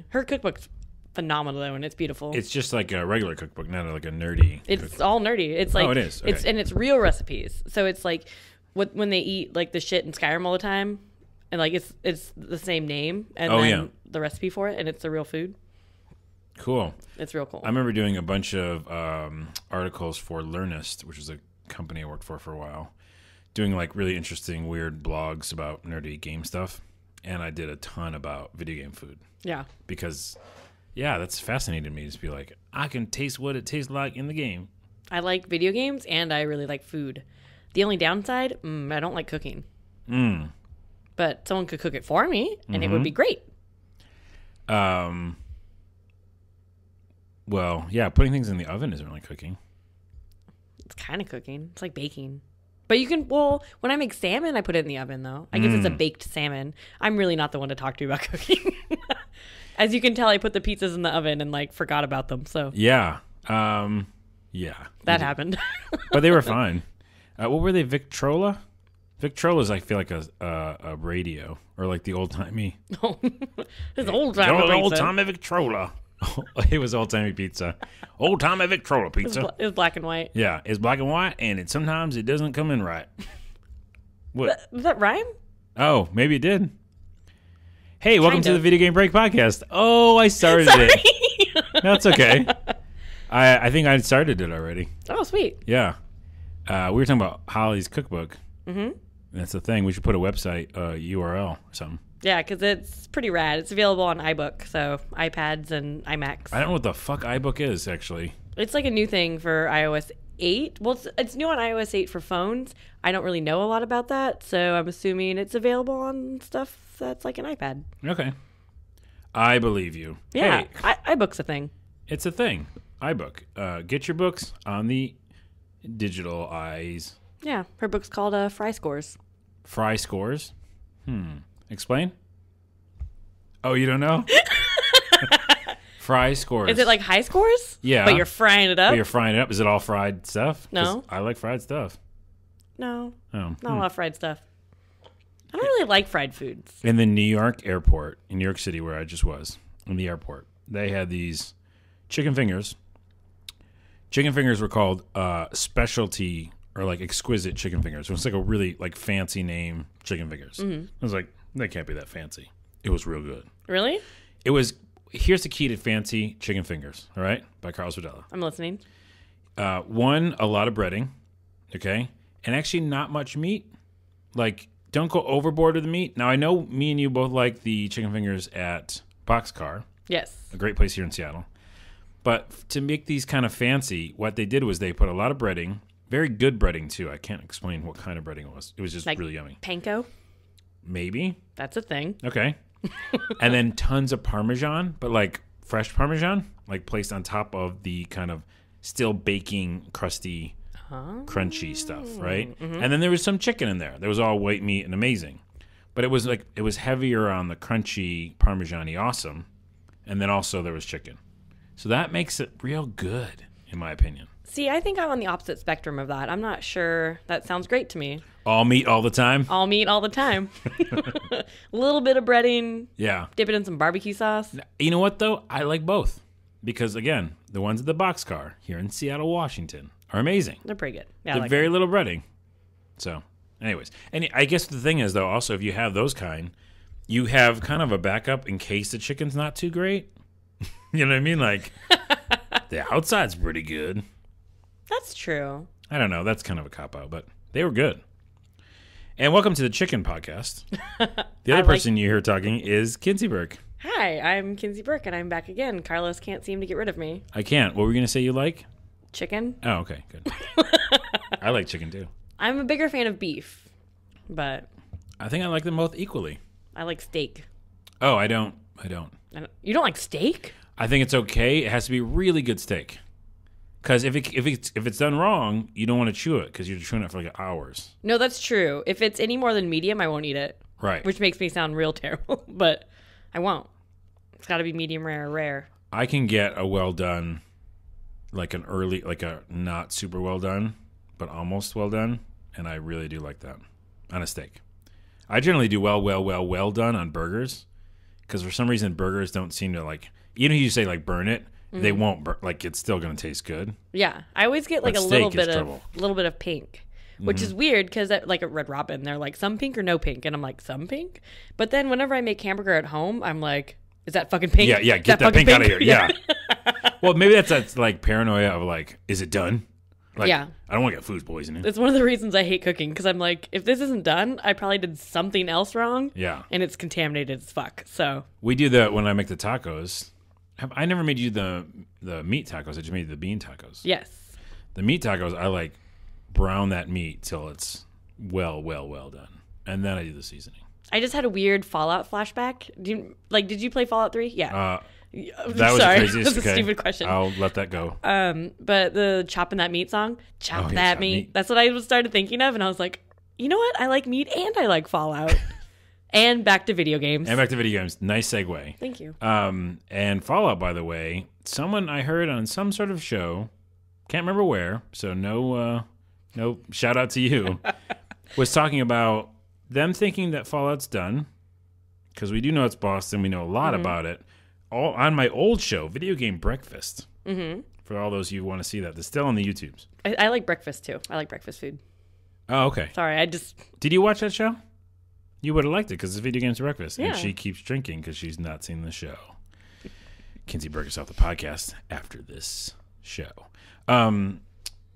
Her cookbook's phenomenal though, and it's beautiful. It's just like a regular cookbook, not like a nerdy. It's all nerdy. It's like it is. Okay. It's real recipes. So it's like when they eat like the shit in Skyrim all the time, and like it's the same name and then the recipe for it, and it's the real food. Cool. It's real cool. I remember doing a bunch of articles for Learnist, which is a company I worked for a while, doing like really interesting, weird blogs about nerdy game stuff. And I did a ton about video game food. Yeah. Because, that's fascinating to me. Just be like, I can taste what it tastes like in the game. I like video games, and I really like food. The only downside, I don't like cooking. But someone could cook it for me, and it would be great. Well, yeah, putting things in the oven isn't really cooking. It's kind of cooking. It's like baking. But you can, when I make salmon, I put it in the oven, though. I guess it's a baked salmon. I'm really not the one to talk to about cooking. As you can tell, I put the pizzas in the oven and, like, forgot about them, so. Yeah. That happened. But they were fine. What were they, Victrola? Victrola's, I feel like, a radio, or like the old-timey. It's old-timey pizza. Old-timey Victrola. It was old-timey pizza. Old-timey Victrola pizza. It was black and white. Yeah, it's black and white, and sometimes it doesn't come in right. What? Does that rhyme? Oh, maybe it did. Hey, welcome to the Video Game Break podcast. Oh, I started it. That's okay. I think I started it already. Oh, sweet. Yeah. We were talking about Holly's cookbook. Mm-hmm. That's the thing. We should put a website URL or something. Yeah, because it's pretty rad. It's available on iBook, so iPads and iMacs. I don't know what the fuck iBook is, actually. It's like a new thing for iOS 8. Well, it's new on iOS 8 for phones. I don't really know a lot about that, so I'm assuming it's available on stuff that's like an iPad. Okay. I believe you. Yeah, hey, iBook's a thing. It's a thing. iBook. Get your books on the digital eyes. Yeah, her book's called Fry Scores. Fry Scores? Explain? Oh, you don't know? Fry Scores. Is it like high scores? Yeah. But you're frying it up? But you're frying it up. Is it all fried stuff? No. I like fried stuff. No. Oh. Not a lot of fried stuff. I don't really like fried foods. In the New York airport, in New York City where I just was, in the airport, they had these chicken fingers. Chicken fingers were called specialty or like exquisite chicken fingers. It was like a really like fancy name, chicken fingers. I was like, that can't be that fancy. It was real good. Really? It was. Here's the key to fancy chicken fingers. All right, by Carlos Videla. I'm listening. One, a lot of breading, okay, and actually not much meat. Like, don't go overboard with the meat. Now I know me and you both like the chicken fingers at Boxcar. Yes. A great place here in Seattle. But to make these kind of fancy, what they did was they put a lot of breading. Very good breading, too. I can't explain what kind of breading it was. It was just like really yummy. Panko? Maybe. That's a thing. Okay. And then tons of Parmesan, but like fresh Parmesan, like placed on top of the kind of still baking, crusty, crunchy stuff, right? Mm-hmm. And then there was some chicken in there. There was all white meat and amazing. But it was heavier on the crunchy Parmesan-y awesome. And then also there was chicken. So that makes it real good, in my opinion. See, I think I'm on the opposite spectrum of that. I'm not sure. That sounds great to me. All meat all the time? All meat all the time. A little bit of breading. Yeah. Dip it in some barbecue sauce. You know what, though? I like both. Because, again, the ones at the Boxcar here in Seattle, Washington are amazing. They're pretty good. Yeah, They're very little breading. So, anyways. And I guess the thing is, though, also, if you have those kind, you have kind of a backup in case the chicken's not too great. You know what I mean? Like, the outside's pretty good. That's true. I don't know. That's kind of a cop-out, but they were good. And welcome to the Chicken Podcast. The other person you hear talking is Kinsey Burke. Hi, I'm Kinsey Burke, and I'm back again. Carlos can't seem to get rid of me. I can't. What were you going to say you like? Chicken. Oh, okay. Good. I like chicken, too. I'm a bigger fan of beef, but... I think I like them both equally. I like steak. Oh, I don't. You don't like steak? I think it's okay. It has to be really good steak. Because if it's done wrong, you don't want to chew it because you're chewing it for like hours. No, that's true. If it's any more than medium, I won't eat it. Right. Which makes me sound real terrible, but I won't. It's got to be medium rare or rare. I can get a well done, like a not super well done, but almost well done, and I really do like that on a steak. I generally do well done on burgers because for some reason burgers don't seem to like. Even if you say like burn it, they won't burn. Like it's still gonna taste good. Yeah, I always get like But a steak little bit of pink, which is weird because like at Red Robin, they're like some pink or no pink, and I'm like some pink. But then whenever I make hamburger at home, I'm like, is that fucking pink? Yeah, get that pink out of here. Yeah. Well, maybe that's like paranoia of like, is it done? Like, Yeah. I don't want to get food poisoning. It's one of the reasons I hate cooking because I'm like, if this isn't done, I probably did something else wrong. Yeah. And it's contaminated as fuck. So We do that when I make the tacos. I never made you the meat tacos. I just made you the bean tacos. yes. The meat tacos, I like brown that meat till it's well done. And then I do the seasoning. I just had a weird Fallout flashback. Did you play Fallout 3? Yeah. That was Sorry. the craziest. That's a stupid question. I'll let that go. But the chopping that meat song, chop yeah, that chop meat. meat. That's what I started thinking of, and I was like, you know what? I like meat and I like Fallout. And back to video games. And back to video games. Nice segue. Thank you. And Fallout, by the way, someone I heard on some sort of show, can't remember where, so no shout out to you, was talking about them thinking that Fallout's done, because we do know it's Boston, we know a lot about it. All on my old show, Video Game Breakfast. Mm-hmm. For all those of you who want to see that, it's still on the YouTubes. I like breakfast too. I like breakfast food. Oh, okay. Sorry, Did you watch that show? You would have liked it because it's Video Games Breakfast. Yeah. And she keeps drinking because she's not seen the show. Kinsey Burgess off the podcast after this show.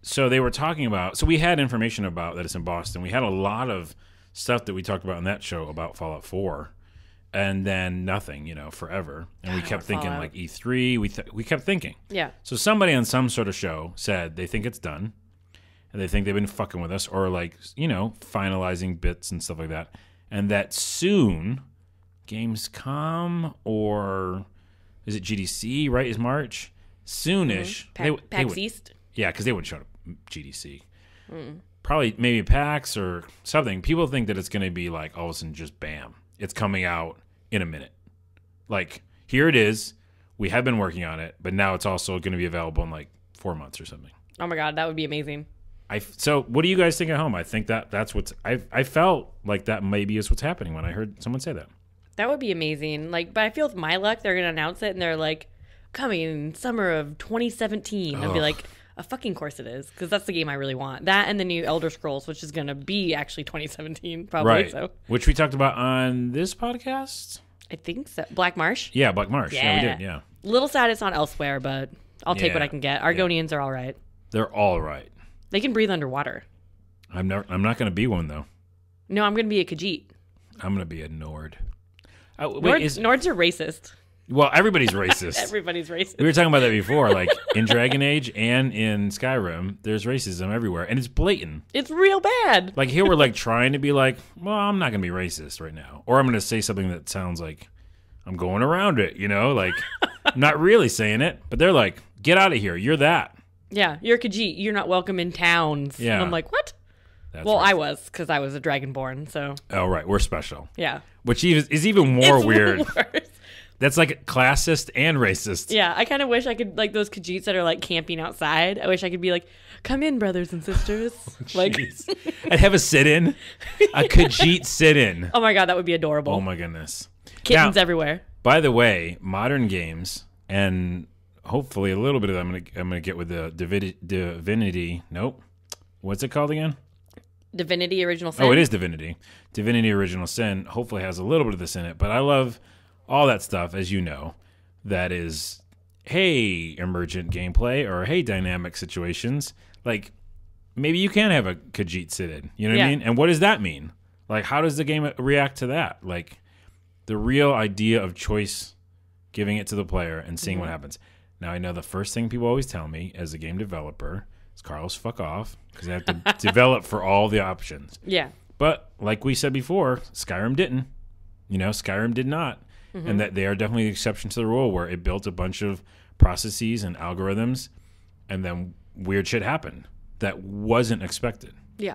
So they were talking about, so we had information about that it's in Boston. We had a lot of stuff that we talked about in that show about Fallout 4. And then nothing, forever. And we kept thinking Fallout. like E3. We kept thinking. Yeah. So somebody on some sort of show said they think it's done. And they think they've been fucking with us or like, finalizing bits and stuff like that. And that soon, Gamescom or is it GDC, right? Is March? Soonish. PAX East? Yeah, because they wouldn't show up at GDC. Probably maybe PAX or something. People think that it's going to be like all of a sudden just bam. It's coming out in a minute. Like, here it is. We have been working on it, but now it's also going to be available in like 4 months or something. Oh my God, that would be amazing. So what do you guys think at home? I think that's what's... I felt like that maybe is what's happening when I heard someone say that. That would be amazing. But I feel with my luck, they're going to announce it and they're like, coming in summer of 2017. I'd be like, a fucking course it is, because that's the game I really want. That and the new Elder Scrolls, which is going to be actually 2017, probably. Right. So Which we talked about on this podcast? I think so. Black Marsh? Yeah, Black Marsh. Yeah, we did, yeah. Little sad it's not elsewhere, but I'll take what I can get. Argonians are all right. They're all right. They can breathe underwater. I'm not going to be one, though. No, I'm going to be a Khajiit. I'm going to be a Nord. Nords are racist. Well, everybody's racist. Everybody's racist. We were talking about that before. Like, in Dragon Age and in Skyrim, there's racism everywhere. And it's blatant. It's real bad. Like, here we're, like, trying to be like, well, I'm not going to be racist right now. Or I'm going to say something that sounds like I'm going around it, Like, I'm not really saying it. But they're like, get out of here. You're that. Yeah, you're a Khajiit. You're not welcome in towns. Yeah. And I'm like, what? That's Well, right. I was, because I was a Dragonborn, so. Oh, right. We're special. Yeah. Which is even more It's weird. worse. That's like classist and racist. Yeah, I kind of wish I could, like, those Khajiits that are, like, camping outside. I wish I could be like, come in, brothers and sisters. Like, Jeez. I'd have a sit-in. A Khajiit sit-in. oh my God, that would be adorable. Oh, my goodness. Kittens Now, everywhere. by the way, modern games, and hopefully a little bit of that I'm gonna get with the Divinity. Nope. What's it called again? Divinity Original Sin. Oh, it is Divinity. Divinity Original Sin hopefully has a little bit of this in it, but I love all that stuff, as you know, that is, hey, emergent gameplay or hey, dynamic situations. Like, maybe you can have a Khajiit sit-in. You know what I mean? And what does that mean? Like, how does the game react to that? Like, the real idea of choice, giving it to the player and seeing what happens. Now, I know the first thing people always tell me as a game developer is, Carlos, fuck off, because I have to develop for all the options. Yeah. But like we said before, Skyrim didn't. Skyrim did not. And that they are definitely the exception to the rule, where it built a bunch of processes and algorithms, and then weird shit happened that wasn't expected. Yeah.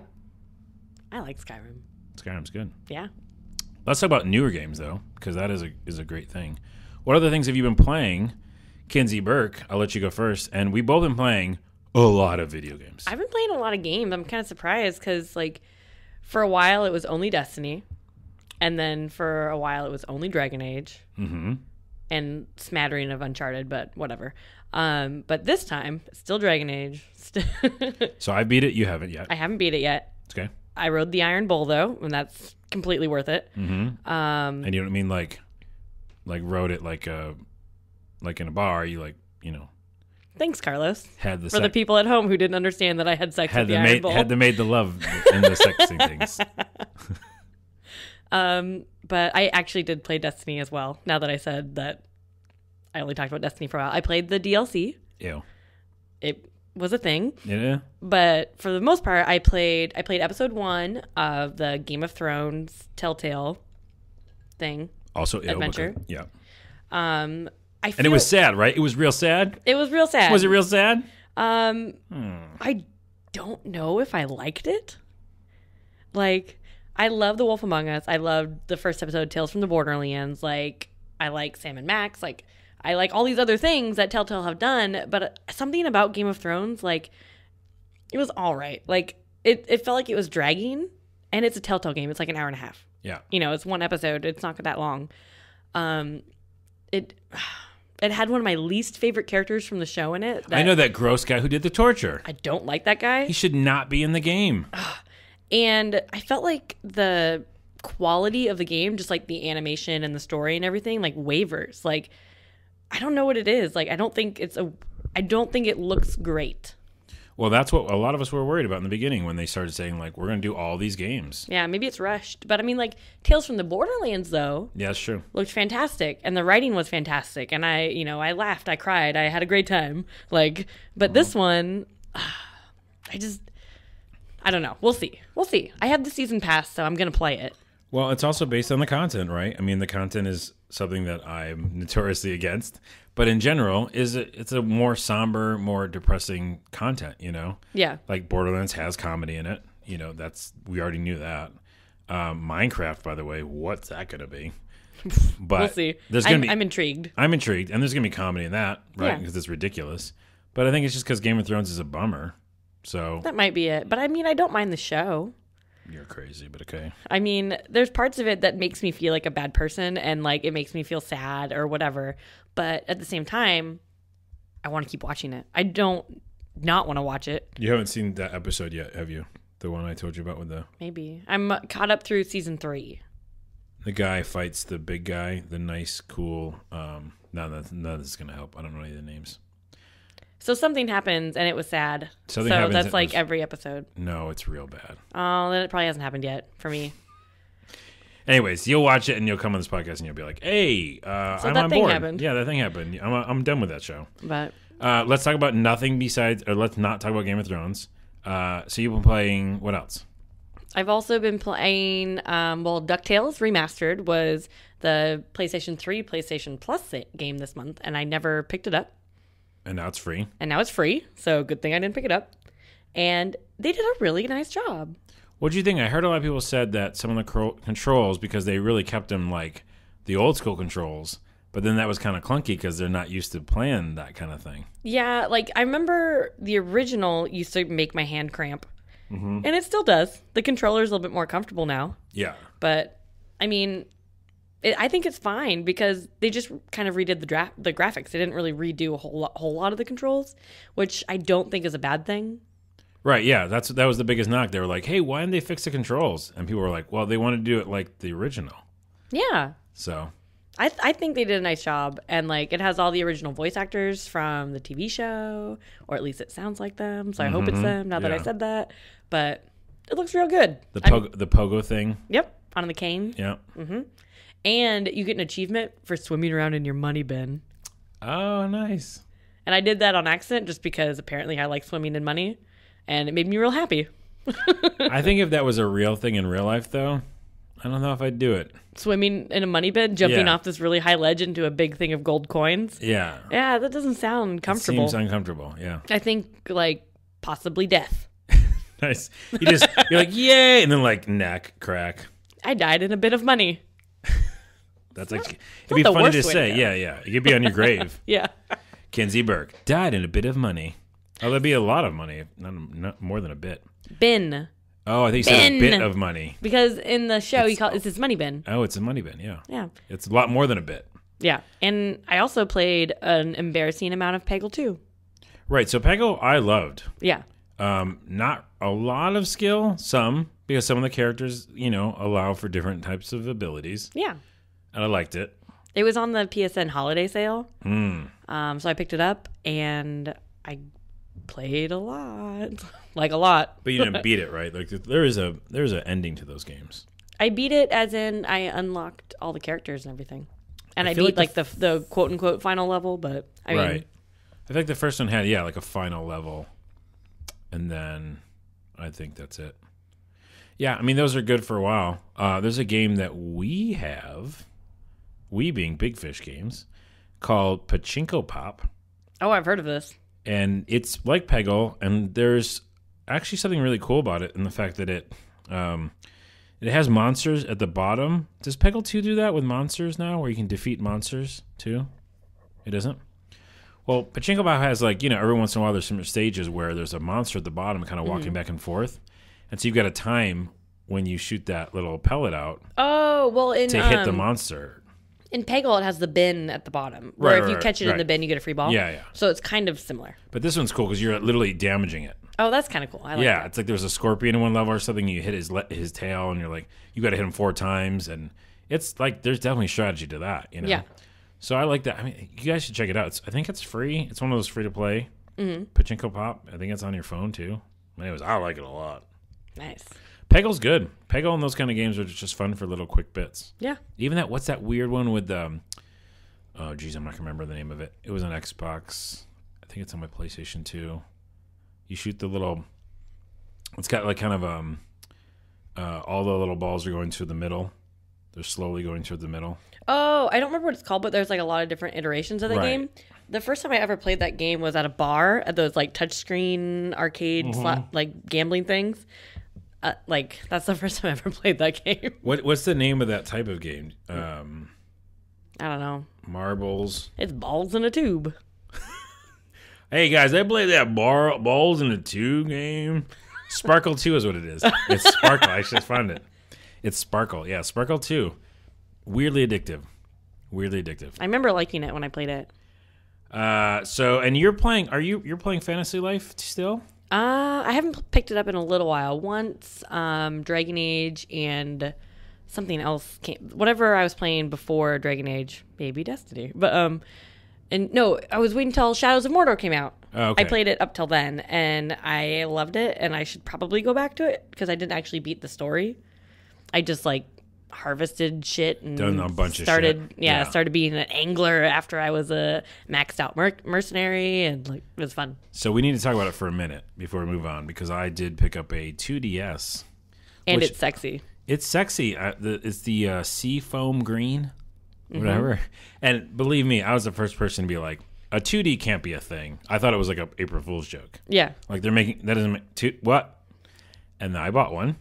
I like Skyrim. Skyrim's good. Yeah. Let's talk about newer games, though, because that is a great thing. What other things have you been playing? Kinsey Burke, I'll let you go first. And we've both been playing a lot of video games. I've been playing a lot of games. I'm kind of surprised because, like, for a while it was only Destiny. And then for a while, it was only Dragon Age. Mm-hmm. And smattering of Uncharted, but whatever. But this time, it's still Dragon Age. So I beat it. You haven't yet. I haven't beat it yet. Okay. I rode the Iron Bull, though, and that's completely worth it. Mm-hmm. And you don't mean like rode it like in a bar. You Thanks, Carlos. Had the for the people at home who didn't understand that I had sex with the Iron Bull. Had the made the love and the sexy things. But I actually did play Destiny as well. Now that I said that, I only talked about Destiny for a while. I played the DLC. Ew. It was a thing. Yeah. But for the most part, I played episode 1 of the Game of Thrones Telltale thing. Also ill. Adventure. Yeah. And it was sad, right? It was real sad. It was real sad. Was it real sad? I don't know if I liked it. Like, I love The Wolf Among Us. I loved the first episode, Tales from the Borderlands. Like, I like Sam and Max. Like, I like all these other things that Telltale have done. But something about Game of Thrones, like, it was all right. Like, it felt like it was dragging. And it's a Telltale game. It's like an hour and a half. Yeah. You know, it's one episode. It's not that long. It had one of my least favorite characters from the show in it. I know that gross guy who did the torture. I don't like that guy. He should not be in the game. And I felt like the quality of the game, just like the animation and the story and everything, like wavers. Like, I don't know what it is. Like, I don't think it looks great. Well, that's what a lot of us were worried about in the beginning when they started saying, like, we're going to do all these games. Yeah, maybe it's rushed. But I mean, like, Tales from the Borderlands, though. Yeah, that's true. Looked fantastic. And the writing was fantastic. And I laughed, I cried, I had a great time. Like, but this one, I don't know. We'll see. I have the season pass, so I'm going to play it. Well, it's also based on the content, right? I mean, the content is something that I'm notoriously against. But in general, it's a more somber, more depressing content, you know? Yeah. Like Borderlands has comedy in it. You know, we already knew that. Minecraft, by the way, what's that going to be? But we'll see. I'm intrigued. I'm intrigued. And there's going to be comedy in that, right? Yeah. Because it's ridiculous. But I think it's just because Game of Thrones is a bummer. So that might be it. But I mean, I don't mind the show. You're crazy, but okay. I mean, there's parts of it that makes me feel like a bad person and like it makes me feel sad or whatever. But at the same time, I want to keep watching it. I don't not want to watch it. You haven't seen that episode yet, have you? The one I told you about with the... Maybe. I'm caught up through season 3. The guy fights the big guy, the nice, cool... none of this is going to help. I don't know any of the names. So something happens and it was sad. Something happens. That's like every episode. No, it's real bad. Oh, then it probably hasn't happened yet for me. Anyways, you'll watch it and you'll come on this podcast and you'll be like, "Hey, I'm on board." Happened. Yeah, that thing happened. I'm done with that show. But let's talk about nothing besides, or let's not talk about Game of Thrones. So you've been playing what else? I've also been playing. DuckTales Remastered was the PlayStation 3, PlayStation Plus game this month, and I never picked it up. And now it's free. So good thing I didn't pick it up. And they did a really nice job. What do you think? I heard a lot of people said that some of the controls, because they really kept them like the old school controls, but then that was kind of clunky because they're not used to playing that kind of thing. Yeah, like I remember the original used to make my hand cramp. Mm-hmm. And it still does. The controller's a little bit more comfortable now. Yeah. But, I mean... I think it's fine because they just kind of redid the graphics. They didn't really redo a whole lot of the controls, which I don't think is a bad thing. Right, yeah. That was the biggest knock. They were like, hey, why didn't they fix the controls? And people were like, well, they wanted to do it like the original. Yeah. So. I think they did a nice job. And like it has all the original voice actors from the TV show, or at least it sounds like them. So I hope it's them now that I said that. But it looks real good. The pogo thing. Yep. On the cane. Yeah. Mm-hmm. And you get an achievement for swimming around in your money bin. Oh, nice. And I did that on accident just because apparently I like swimming in money. And it made me real happy. I think if that was a real thing in real life, though, I don't know if I'd do it. Swimming in a money bin, jumping off this really high ledge into a big thing of gold coins. Yeah. Yeah, that doesn't sound comfortable. It seems uncomfortable, yeah. I think, like, possibly death. Nice. You're like, yay! And then, like, neck crack. I died in a bit of money. That's like, it'd be funny to say. Yeah. It could be on your grave. Yeah. Kinsey Burke died in a bit of money. Oh, that'd be a lot of money, not more than a bit. Bin. Oh, I think you said a bit of money. Because in the show, it's his money bin. Oh, it's a money bin, yeah. Yeah. It's a lot more than a bit. Yeah. And I also played an embarrassing amount of Peggle, too. Right. So Peggle, I loved. Yeah. Not a lot of skill, some, because some of the characters, allow for different types of abilities. Yeah. And I liked it. It was on the PSN holiday sale. So I picked it up, and I played a lot. Like a lot. But you didn't beat it, right? Like there's an ending to those games. I beat it as in I unlocked all the characters and everything. And I beat like the quote unquote final level, but I mean, I think the first one had like a final level. And then I think that's it. Yeah, I mean those are good for a while. There's a game that we have, we being Big Fish Games, called Pachinko Pop. Oh, I've heard of this. And it's like Peggle, and there's actually something really cool about it in the fact that it has monsters at the bottom. Does Peggle 2 do that with monsters now, where you can defeat monsters too? It doesn't? Well, Pachinko Pop has every once in a while there's some stages where there's a monster at the bottom kind of walking back and forth. And so you've got a time when you shoot that little pellet out to hit the monster. In Peggle, it has the bin at the bottom. Where if you catch it in the bin, you get a free ball. Yeah, yeah. So it's kind of similar. But this one's cool because you're literally damaging it. Oh, that's kind of cool. I like that. It's like there's a scorpion in one level or something. You hit his tail, and you're like, you got to hit him 4 times. And it's like, there's definitely strategy to that, Yeah. So I like that. I mean, you guys should check it out. I think it's free. It's one of those free to play. Pachinko Pop. I think it's on your phone too. Anyways, I like it a lot. Nice. Peggle's good. Peggle and those kind of games are just fun for little quick bits. Yeah. Even what's that weird one with oh geez, I'm not gonna remember the name of it. It was on Xbox. I think it's on my PlayStation 2. You shoot the little. It's got like kind of all the little balls are going through the middle. They're slowly going through the middle. Oh, I don't remember what it's called, but there's like a lot of different iterations of the game. The first time I ever played that game was at a bar at those like touchscreen arcade like gambling things. That's the first time I ever played that game. What's the name of that type of game? I don't know. Marbles. It's balls in a tube. Hey guys, I played that balls in a tube game. Sparkle 2 is what it is. It's Sparkle. I just found it. It's Sparkle. Yeah, Sparkle 2. Weirdly addictive. I remember liking it when I played it. And you're playing. You're playing Fantasy Life still? I haven't picked it up in a little while. Once, Dragon Age and something else came. Whatever I was playing before Dragon Age, maybe Destiny. But and no, I was waiting until Shadows of Mordor came out. Oh, okay. I played it up till then, and I loved it. And I should probably go back to it because I didn't actually beat the story. I just harvested shit and done a bunch of shit. Started being an angler after I was a maxed out mercenary, and it was fun. So we need to talk about it for a minute before we move on, because I did pick up a 2DS, and it's sexy. It's sexy. It's the sea foam green, whatever. And believe me, I was the first person to be like, a 2D can't be a thing. I thought it was like a April Fool's joke. Yeah, like they're making that doesn't make what? And then I bought one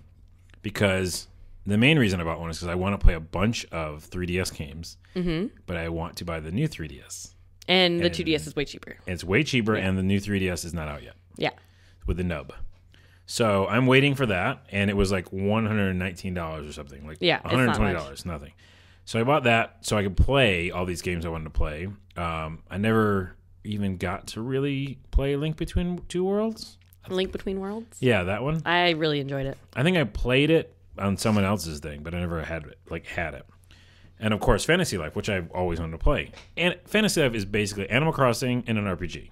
because. The main reason I bought one is because I want to play a bunch of 3DS games, but I want to buy the new 3DS. And the 2DS is way cheaper. It's way cheaper, and the new 3DS is not out yet. Yeah. With the nub. So I'm waiting for that, and it was like $119 or something. $120, nothing. So I bought that so I could play all these games I wanted to play. I never even got to really play Link Between Two Worlds. Link Between Worlds? Yeah, that one. I really enjoyed it. I think I played it on someone else's thing, but I never had it. And of course, Fantasy Life, which I've always wanted to play. And Fantasy Life is basically Animal Crossing and an RPG.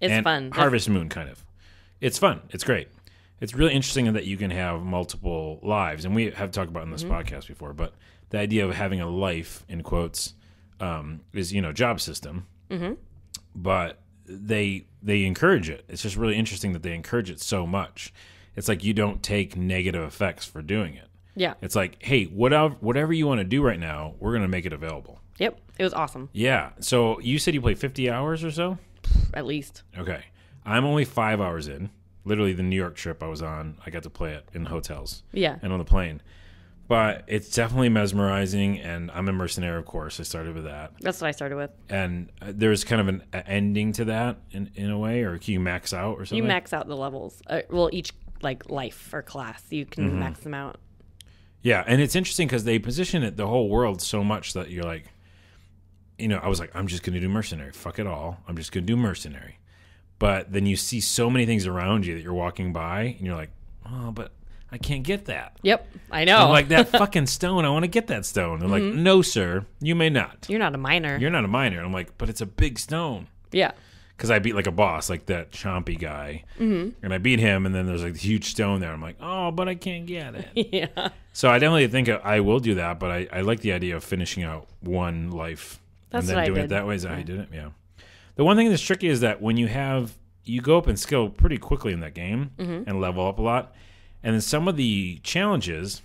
It's fun. Harvest Moon, kind of. It's fun. It's great. It's really interesting that you can have multiple lives, and we have talked about it in this podcast before. But the idea of having a life, in quotes, is job system. But they encourage it. It's just really interesting that they encourage it so much. It's like you don't take negative effects for doing it. Yeah. It's like, hey, whatever you want to do right now, we're going to make it available. Yep. It was awesome. Yeah. So you said you played 50 hours or so? At least. Okay. I'm only 5 hours in. Literally the New York trip I was on, I got to play it in hotels. Yeah. And on the plane. But it's definitely mesmerizing, and I'm a mercenary, of course. I started with that. That's what I started with. And there's kind of an ending to that in a way, or can you max out or something? You max out the levels. Each like life or class. You can max them out. Yeah, and it's interesting because they position it the whole world so much that you're like, I was like, I'm just going to do mercenary. Fuck it all. I'm just going to do mercenary. But then you see so many things around you that you're walking by, and you're like, oh, but I can't get that. Yep, I know. I'm like, that fucking stone, I want to get that stone. They're like, no, sir, you may not. You're not a miner. You're not a miner. I'm like, but it's a big stone. Yeah. Because I beat like a boss, like that chompy guy. And I beat him, and then there's like a huge stone there. I'm like, oh, but I can't get it. Yeah. So I definitely think I will do that, but I like the idea of finishing out one life. That's and then what I doing did. it that way. Is that how you did it? Yeah. The one thing that's tricky is that when you go up in skill pretty quickly in that game and level up a lot. And then some of the challenges,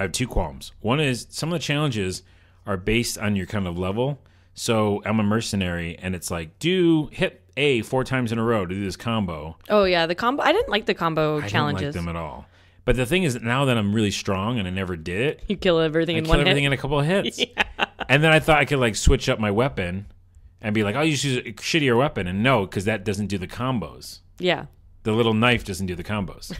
I have two qualms. One is some of the challenges are based on your kind of level. So I'm a mercenary, and it's like, hit A 4 times in a row to do this combo. Oh, yeah. The combo. I didn't like the combo challenges. I didn't like them at all. But the thing is, now that I'm really strong and I never did it, you kill everything in one hit. I kill everything in a couple of hits. Yeah. And then I thought I could like switch up my weapon and be like, I'll use a shittier weapon. And no, because that doesn't do the combos. Yeah. The little knife doesn't do the combos.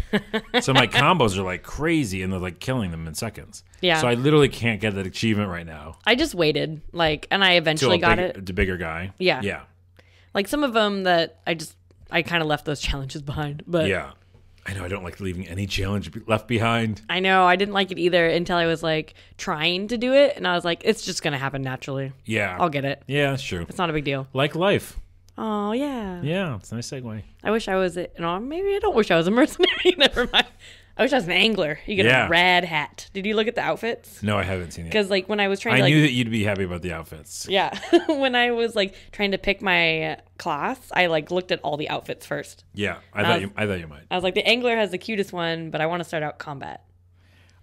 So my combos are like crazy, and they're like killing them in seconds. Yeah. So I literally can't get that achievement right now. I just waited, and I eventually got it. The bigger guy. Yeah. Yeah. Like some of them that I kind of left those challenges behind. But yeah. I know I don't like leaving any challenge left behind. I know. I didn't like it either until I was like trying to do it, and I was like, it's just going to happen naturally. Yeah. I'll get it. Yeah, that's true. It's not a big deal. Like life. Oh, yeah. Yeah, it's a nice segue. I wish I was, maybe I don't wish I was a mercenary. Never mind. I wish I was an angler. You get a rad hat. Did you look at the outfits? No, I haven't seen it. Because when I was trying I knew that you'd be happy about the outfits. Yeah. When I was trying to pick my class, I looked at all the outfits first. Yeah, I thought you might. I was like, the angler has the cutest one, but I want to start out combat.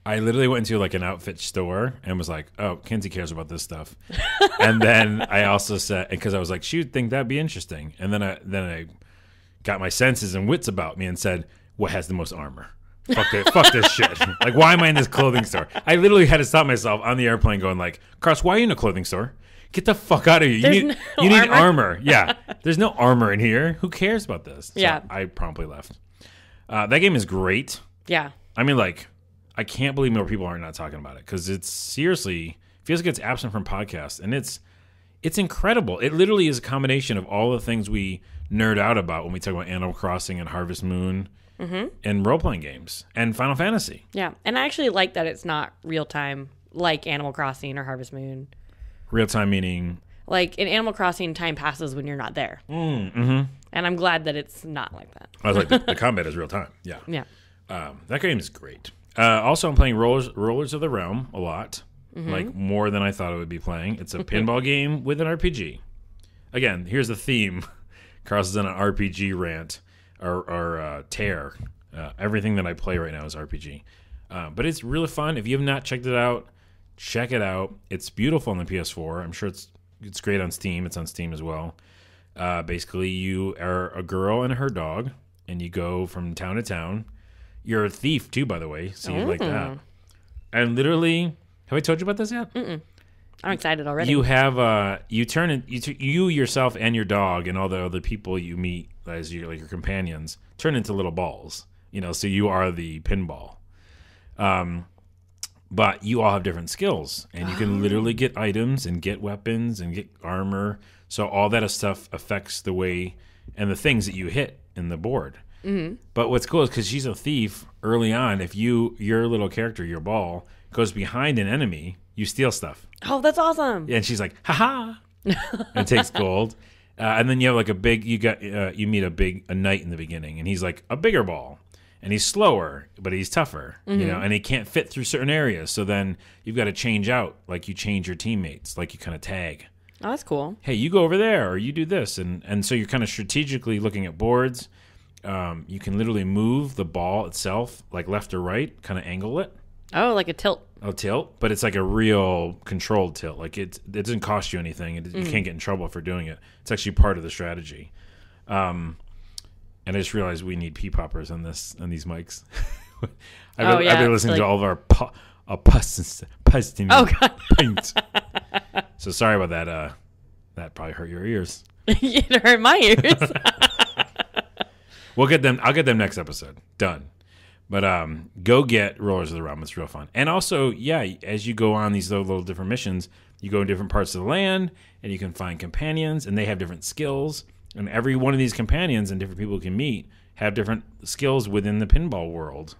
I literally went into an outfit store and was like, oh, Kinsey cares about this stuff. And then I also said, because I was like, she would think that'd be interesting. And then I got my senses and wits about me and said, what has the most armor? Fuck this shit. Like, why am I in this clothing store? I literally had to stop myself on the airplane going like, Carlos, why are you in a clothing store? Get the fuck out of here. You need armor. Yeah. There's no armor in here. Who cares about this? So yeah. I promptly left. That game is great. Yeah. I mean, I can't believe more people are not talking about it because it's seriously feels like it's absent from podcasts, and it's incredible. It literally is a combination of all the things we nerd out about when we talk about Animal Crossing and Harvest Moon and role-playing games and Final Fantasy. Yeah, and I actually like that it's not real-time like Animal Crossing or Harvest Moon. Real-time meaning? Like in Animal Crossing, time passes when you're not there. And I'm glad that it's not like that. I was like, the combat is real-time. Yeah. Yeah. That game is great. Also, I'm playing Rollers of the Realm a lot, more than I thought I would be playing. It's a pinball game with an RPG. Again, here's the theme. Carlos is on an RPG rant or tear. Everything that I play right now is RPG. But it's really fun. If you have not checked it out, check it out. It's beautiful on the PS4. I'm sure it's great on Steam. It's on Steam as well. Basically, you are a girl and her dog, and you go from town to town. You're a thief, too, by the way, so you like that. And literally, have I told you about this yet? I'm excited already. You have, you yourself and your dog and all the other people you meet as your companions turn into little balls, so you are the pinball. But you all have different skills, and you can literally get items and get weapons and get armor. So all that stuff affects the way and the things that you hit in the board. But what's cool is because she's a thief early on, if your little character, your ball, goes behind an enemy, you steal stuff. Oh, that's awesome. Yeah, and she's like, ha-ha, and takes gold. And then you have you meet a knight in the beginning, and he's like a bigger ball. And he's slower, but he's tougher, and he can't fit through certain areas. So then you've got to change out, like you change your teammates, like you kind of tag. Oh, that's cool. Hey, you go over there, or you do this. And so you're kind of strategically looking at boards. You can literally move the ball itself, like left or right, kind of angle it. Oh, like a tilt. Oh, tilt. But it's like a real controlled tilt. Like it doesn't cost you anything. You can't get in trouble for doing it. It's actually part of the strategy. And I just realized we need pee poppers on these mics. I've been listening to all of our puss. Oh, God. Paint. So sorry about that. That probably hurt your ears. It hurt my ears. We'll get them. I'll get them next episode. Done. But go get Rollers of the Realm. It's real fun. And also, yeah, as you go on these little different missions, you go in different parts of the land, and you can find companions, and they have different skills. And every one of these companions and different people you can meet have different skills within the pinball world.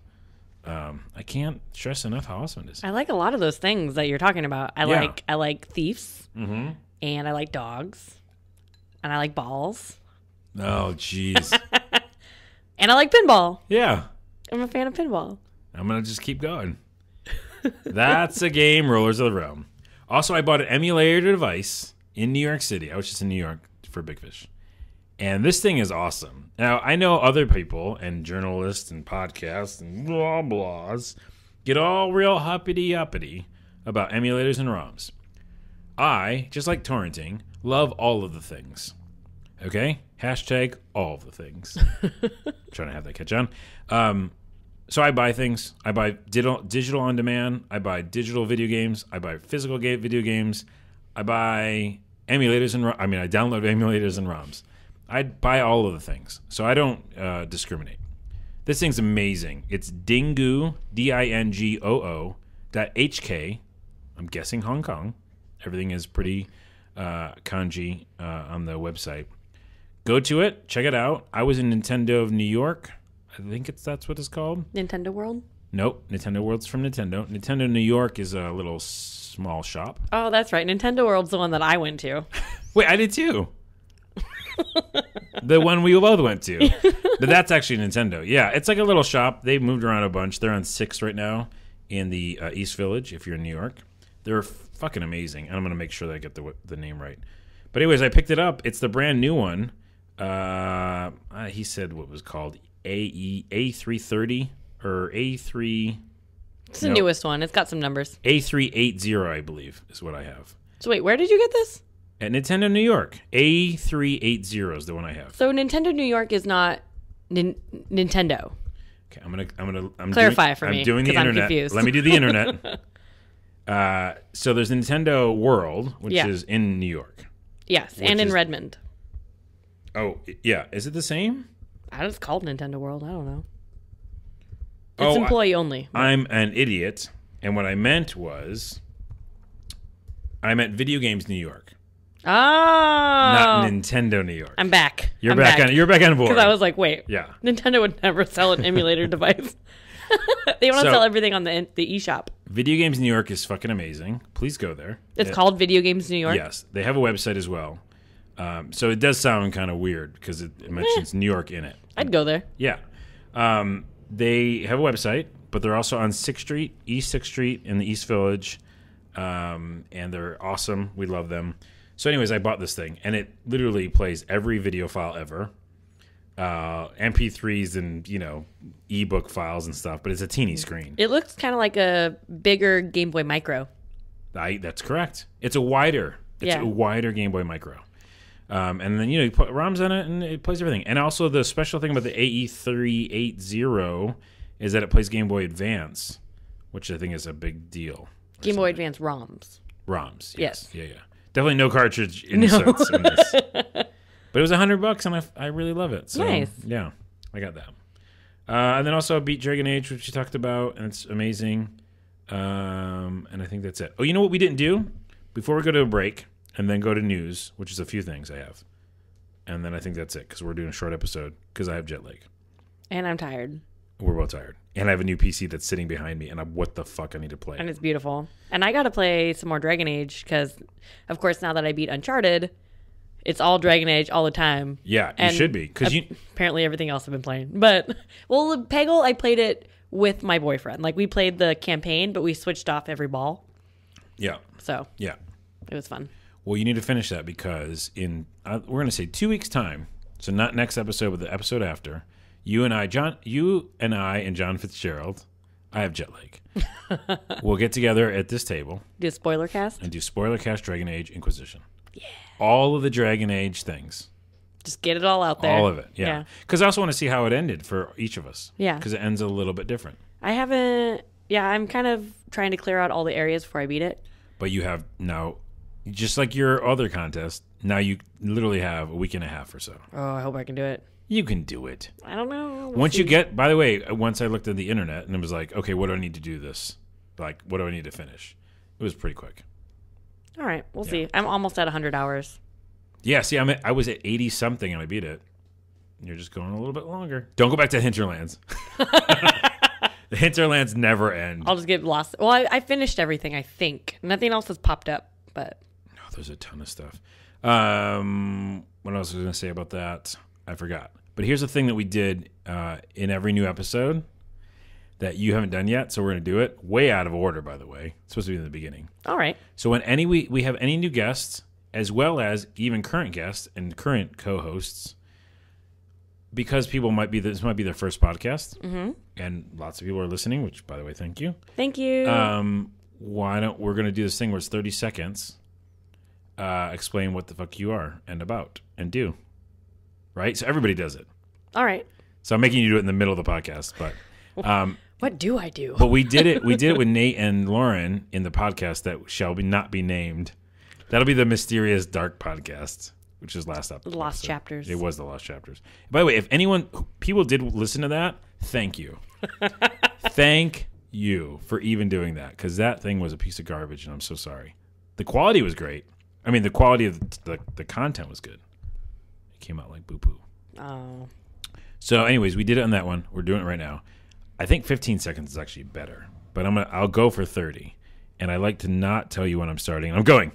I can't stress enough how awesome it is. I like a lot of those things that you're talking about. I like thieves, and I like dogs, and I like balls. Oh, jeez. And I like pinball. Yeah. I'm a fan of pinball. I'm going to just keep going. That's a game, Rollers of the Realm. Also, I bought an emulator device in New York City. I was just in New York for Big Fish. And this thing is awesome. Now, I know other people and journalists and podcasts and blah blahs get all real uppity about emulators and ROMs. I, just like torrenting, love all of the things. Okay? Hashtag all of the things. Trying to have that catch on. So I buy things. I buy digital on demand. I buy digital video games. I buy physical video games. I buy emulators and I download emulators and ROMs. I buy all of the things. So I don't discriminate. This thing's amazing. It's Dingoo, DINGOO.HK. I'm guessing Hong Kong. Everything is pretty kanji on the website. Go to it. Check it out. I was in Nintendo of New York. I think that's what it's called. Nintendo World? Nope. Nintendo World's from Nintendo. Nintendo New York is a little small shop. Oh, that's right. Nintendo World's the one that I went to. Wait, I did too. The one we both went to. But that's actually Nintendo. Yeah, it's like a little shop. They've moved around a bunch. They're on 6th right now in the East Village, if you're in New York. They're fucking amazing. And I'm going to make sure that I get the name right. But anyways, I picked it up. It's the brand new one. He said what was called A330 or A3. It's the newest one. It's got some numbers. A380, I believe, is what I have. So wait, where did you get this? At Nintendo New York. A380 is the one I have. So Nintendo New York is not Nintendo. Okay, I'm clarify for me. I'm doing the internet. I'm confused. Let me do the internet. So there's Nintendo World, which is in New York. Yes, and in Redmond. Oh, yeah. Is it the same? It's called Nintendo World. I don't know. It's employee only. I'm an idiot. And what I meant was, I meant Video Games New York. Oh. Not Nintendo New York. I'm back. You're back on board. Because I was like, wait. Yeah. Nintendo would never sell an emulator device. They want to sell everything on the eShop. Video Games New York is fucking amazing. Please go there. It's called Video Games New York? Yes. They have a website as well. So it does sound kind of weird because it mentions New York in it. I'd go there. Yeah. They have a website, but they're also on 6th Street, East 6th Street in the East Village. And they're awesome. We love them. So anyways, I bought this thing, and it literally plays every video file ever. MP3s and, ebook files and stuff, but it's a teeny screen. It looks kind of like a bigger Game Boy Micro. That's correct. It's a wider Game Boy Micro. And then, you put ROMs on it, and it plays everything. And also the special thing about the AE380 is that it plays Game Boy Advance, which I think is a big deal. Game Boy Advance ROMs. ROMs, yes. Yeah. Definitely no cartridge inserts in this. But it was $100, and I really love it. So, nice. Yeah, I got that. And then also Beat Dragon Age, which you talked about, and it's amazing. And I think that's it. Oh, you know what we didn't do? Before we go to a break and then go to news, which is a few things I have. And then I think that's it, because we're doing a short episode, because I have jet lag. And I'm tired. We're both tired. And I have a new PC that's sitting behind me, and what the fuck I need to play. And it's beautiful. And I got to play some more Dragon Age, because, of course, now that I beat Uncharted, it's all Dragon Age all the time. Yeah, you should be. Apparently everything else I've been playing. But, Peggle, I played it with my boyfriend. Like, we played the campaign, but we switched off every ball. Yeah. So. Yeah. It was fun. Well, you need to finish that, because we're going to say 2 weeks' time, so not next episode, but the episode after, you and I and John Fitzgerald, I have jet lag. We'll get together at this table. Do a spoiler cast? And do spoiler cast Dragon Age Inquisition. Yeah. All of the Dragon Age things. Just get it all out there. All of it, yeah. Because I also want to see how it ended for each of us. Yeah. Because it ends a little bit different. I'm kind of trying to clear out all the areas before I beat it. But you have now, just like your other contest, now you literally have a week and a half or so. Oh, I hope I can do it. You can do it. I don't know. Once you get, by the way, once I looked at the internet and it was like, okay, what do I need to do this? Like, what do I need to finish? It was pretty quick. All right, we'll see. I'm almost at 100 hours. Yeah, see, I was at 80 something and I beat it. You're just going a little bit longer. Don't go back to Hinterlands. The Hinterlands never end. I'll just get lost. Well, I finished everything, I think. Nothing else has popped up, but. Oh, there's a ton of stuff. What else was I going to say about that? I forgot. But here's the thing that we did in every new episode that you haven't done yet, so we're going to do it. Way out of order, by the way. It's supposed to be in the beginning. All right. So when we have any new guests, as well as even current guests and current co-hosts, because this might be their first podcast, and lots of people are listening, which, by the way, thank you. Thank you. We're going to do this thing where it's 30 seconds, explain what the fuck you are and about and do, right? So everybody does it. All right. So I'm making you do it in the middle of the podcast, but what do I do? But we did it with Nate and Lauren in the podcast that shall not be named. That'll be the mysterious dark podcast, which is last episode. The Lost Chapters. It was the Lost Chapters. By the way, if people did listen to that, thank you. Thank you for even doing that, because that thing was a piece of garbage, and I'm so sorry. The quality was great. I mean, the quality of the content was good. It came out like boo-poo. Oh. So anyways, we did it on that one. We're doing it right now. I think 15 seconds is actually better, but I'll go for 30. And I like to not tell you when I'm starting. I'm going.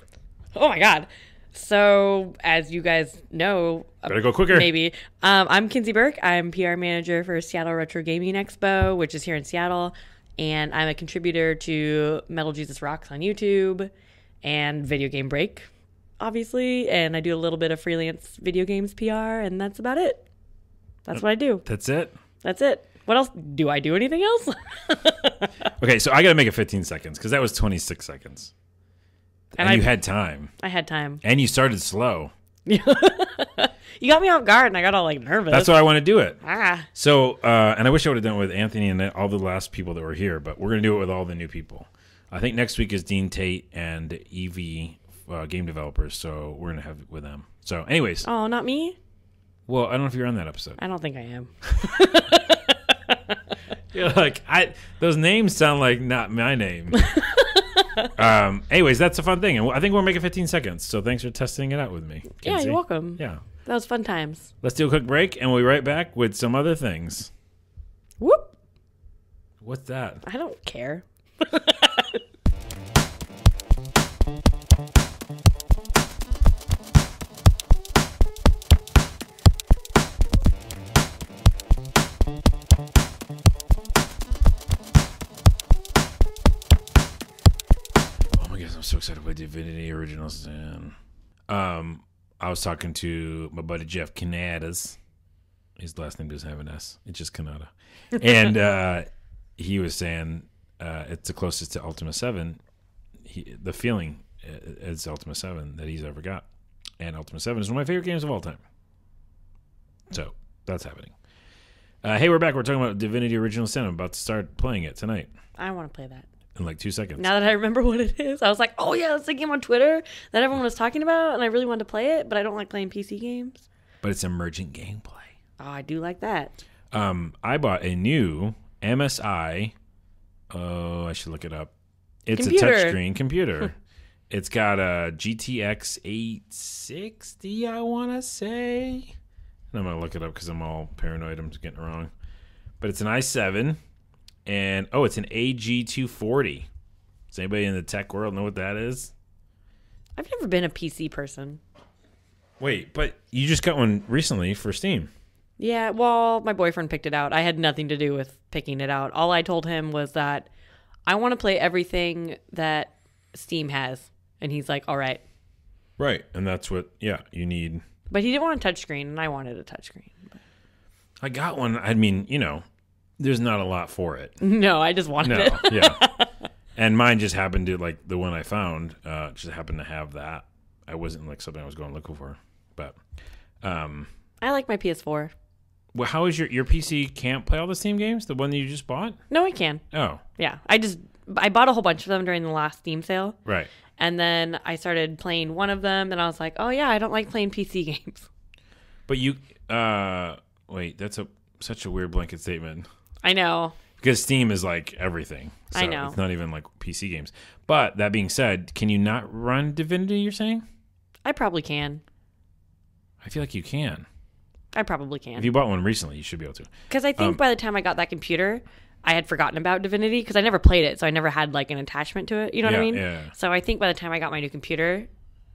Oh my God. So, as you guys know, better go quicker. Maybe. I'm Kinsey Burke. I'm PR manager for Seattle Retro Gaming Expo, which is here in Seattle. And I'm a contributor to Metal Jesus Rocks on YouTube and Video Game Break, obviously. And I do a little bit of freelance video games PR, and that's about it. That's what I do. That's it? That's it. What else? Do I do anything else? Okay, so I got to make it 15 seconds because that was 26 seconds. And you had time. I had time. And you started slow. You got me off guard, and I got all nervous. That's why I want to do it. Ah. So, and I wish I would have done it with Anthony and all the last people that were here, but we're going to do it with all the new people. I think next week is Dean Tate and Evie, game developers, so we're going to have it with them. So, anyways. Oh, not me? Well, I don't know if you're on that episode. I don't think I am. You're like, those names sound like not my name. Anyways, that's a fun thing. And I think we'll make it 15 seconds. So thanks for testing it out with me, Kinsey. Yeah, you're welcome. Yeah. That was fun times. Let's do a quick break, and we'll be right back with some other things. Whoop. What's that? I don't care. I'm so excited about Divinity Original Sin. I was talking to my buddy Jeff Canadas. His last name doesn't have an S. It's just Canada. And he was saying it's the closest to Ultima 7. The feeling is Ultima 7 that he's ever got. And Ultima 7 is one of my favorite games of all time. So that's happening. Hey, we're back. We're talking about Divinity Original Sin. I'm about to start playing it tonight. I want to play that. In like 2 seconds. Now that I remember what it is, I was like, oh yeah, that's the game on Twitter that everyone was talking about, and I really wanted to play it, but I don't like playing PC games. But it's emergent gameplay. Oh, I do like that. I bought a new MSI. Oh, I should look it up. It's computer. A touchscreen computer. It's got a GTX 860, I want to say. And I'm going to look it up because I'm all paranoid I'm getting it wrong. But it's an i7. And, it's an AG240. Does anybody in the tech world know what that is? I've never been a PC person. Wait, but you just got one recently for Steam. Yeah, well, my boyfriend picked it out. I had nothing to do with picking it out. All I told him was that I want to play everything that Steam has. And he's like, all right. Right, and that's what, you need. But he didn't want a touchscreen, and I wanted a touchscreen. I got one. I mean, there's not a lot for it. No, I just wanted it. Yeah. And mine just happened to, like, the one I found, just happened to have that. I wasn't, like, something I was going looking for. But, I like my PS4. Well, how is your PC can't play all the Steam games? The one that you just bought? No, I can. Oh. Yeah. I bought a whole bunch of them during the last Steam sale. Right. And then I started playing one of them, and I was like, oh, yeah, I don't like playing PC games. But you, Wait, that's such a weird blanket statement. I know. Because Steam is like everything. So I know. It's not even like PC games. But that being said, can you not run Divinity, you're saying? I probably can. I feel like you can. I probably can. If you bought one recently, you should be able to. Because I think by the time I got that computer, I had forgotten about Divinity because I never played it, so I never had like an attachment to it. You know what I mean? Yeah. So I think by the time I got my new computer,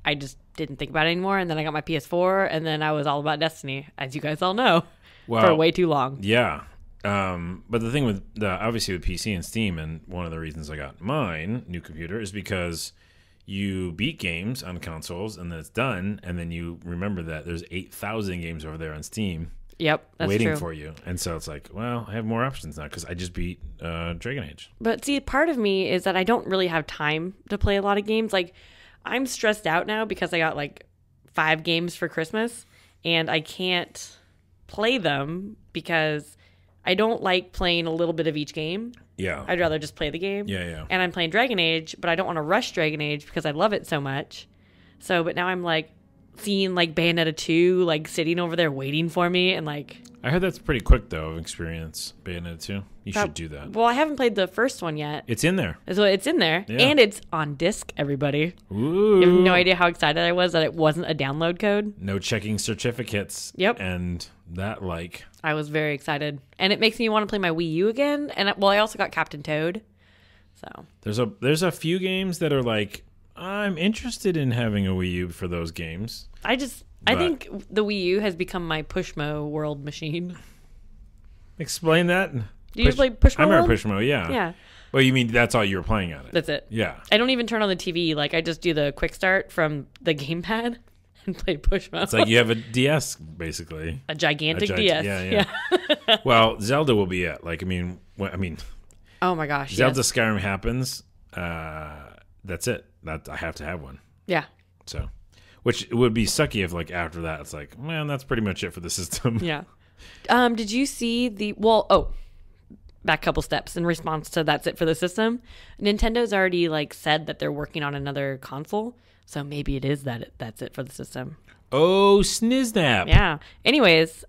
I just didn't think about it anymore. And then I got my PS4, and then I was all about Destiny, as you guys all know, for way too long. Yeah. But the thing with obviously with PC and Steam, and one of the reasons I got mine new computer is because you beat games on consoles and then it's done, and then you remember that there's 8,000 games over there on Steam. Yep, that's waiting true. for you. And so it's like, well, I have more options now because I just beat Dragon Age. But see, part of me is that I don't really have time to play a lot of games. Like, I'm stressed out now because I got like 5 games for Christmas, and I can't play them because I don't like playing a little bit of each game. Yeah. I'd rather just play the game. Yeah. And I'm playing Dragon Age, but I don't want to rush Dragon Age because I love it so much. So, but now I'm like seeing like Bayonetta 2 like sitting over there waiting for me, and like I heard that's pretty quick though of experience. Bayonetta 2. You should do that. Well, I haven't played the first one yet. It's in there. So it's in there, and it's on disc. Everybody, ooh, you have no idea how excited I was that it wasn't a download code. No checking certificates. Yep, and that like I was very excited, and it makes me want to play my Wii U again. And I also got Captain Toad. So there's a few games that are like, I'm interested in having a Wii U for those games. I think the Wii U has become my Pushmo world machine. Explain that. Do you play Pushmo? I remember Pushmo, yeah. Yeah. Well, you mean that's all you were playing on it? That's it. Yeah. I don't even turn on the TV. Like, I just do the quick start from the gamepad and play Pushmo. It's like you have a DS, basically. A gigantic DS. Yeah. Well, Zelda will be it. Like, I mean. Oh my gosh. Zelda Skyrim happens. That's it. That I have to have one. Yeah. So, which would be sucky if like after that it's like, man, that's pretty much it for the system. Yeah. Did you see back couple steps in response to that's it for the system? Nintendo's already like said that they're working on another console, so maybe it is that's it for the system. Oh, sniznap. Yeah. Anyways,